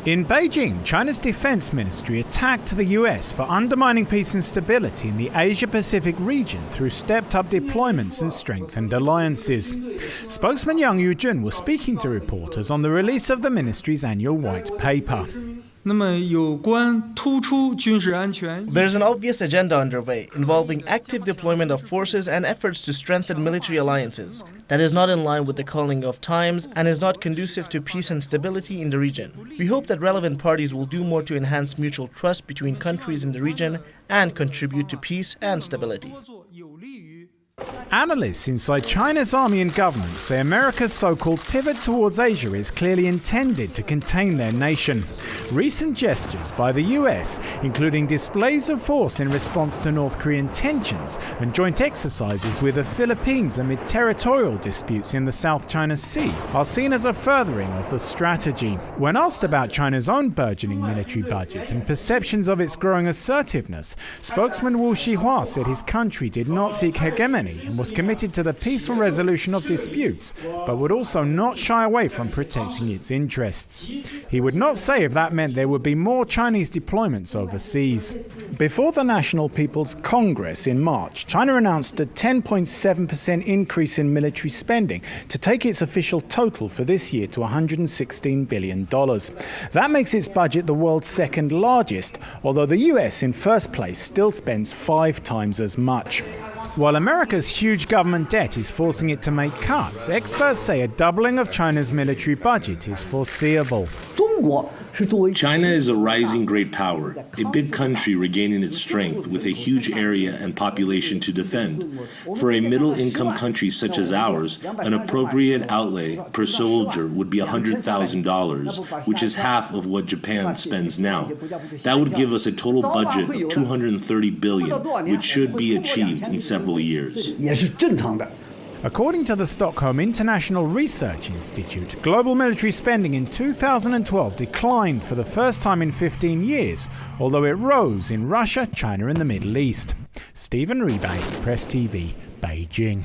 In Beijing, China's defense ministry attacked the US for undermining peace and stability in the Asia Pacific region through stepped-up deployments and strengthened alliances. Spokesman Yang Yujun was speaking to reporters on the release of the ministry's annual white paper. There's an obvious agenda underway involving active deployment of forces and efforts to strengthen military alliances that is not in line with the calling of times and is not conducive to peace and stability in the region. We hope that relevant parties will do more to enhance mutual trust between countries in the region and contribute to peace and stability. Analysts inside China's army and government say America's so-called pivot towards Asia is clearly intended to contain their nation. Recent gestures by the US, including displays of force in response to North Korean tensions and joint exercises with the Philippines amid territorial disputes in the South China Sea, are seen as a furthering of the strategy. When asked about China's own burgeoning military budget and perceptions of its growing assertiveness, spokesman Wu Xihua said his country did not seek hegemony and was committed to the peaceful resolution of disputes, but would also not shy away from protecting its interests. He would not say if that meant there would be more Chinese deployments overseas. Before the National People's Congress in March, China announced a 10.7% increase in military spending to take its official total for this year to $116 billion. That makes its budget the world's second largest, although the US in first place still spends 5 times as much. While America's huge government debt is forcing it to make cuts, experts say a doubling of China's military budget is foreseeable. China is a rising great power, a big country regaining its strength with a huge area and population to defend. For a middle-income country such as ours, an appropriate outlay per soldier would be $100,000, which is half of what Japan spends now. That would give us a total budget of $230 billion, which should be achieved in several years. According to the Stockholm International Research Institute, global military spending in 2012 declined for the first time in 15 years, although it rose in Russia, China and the Middle East. Stephen Rebay, Press TV, Beijing.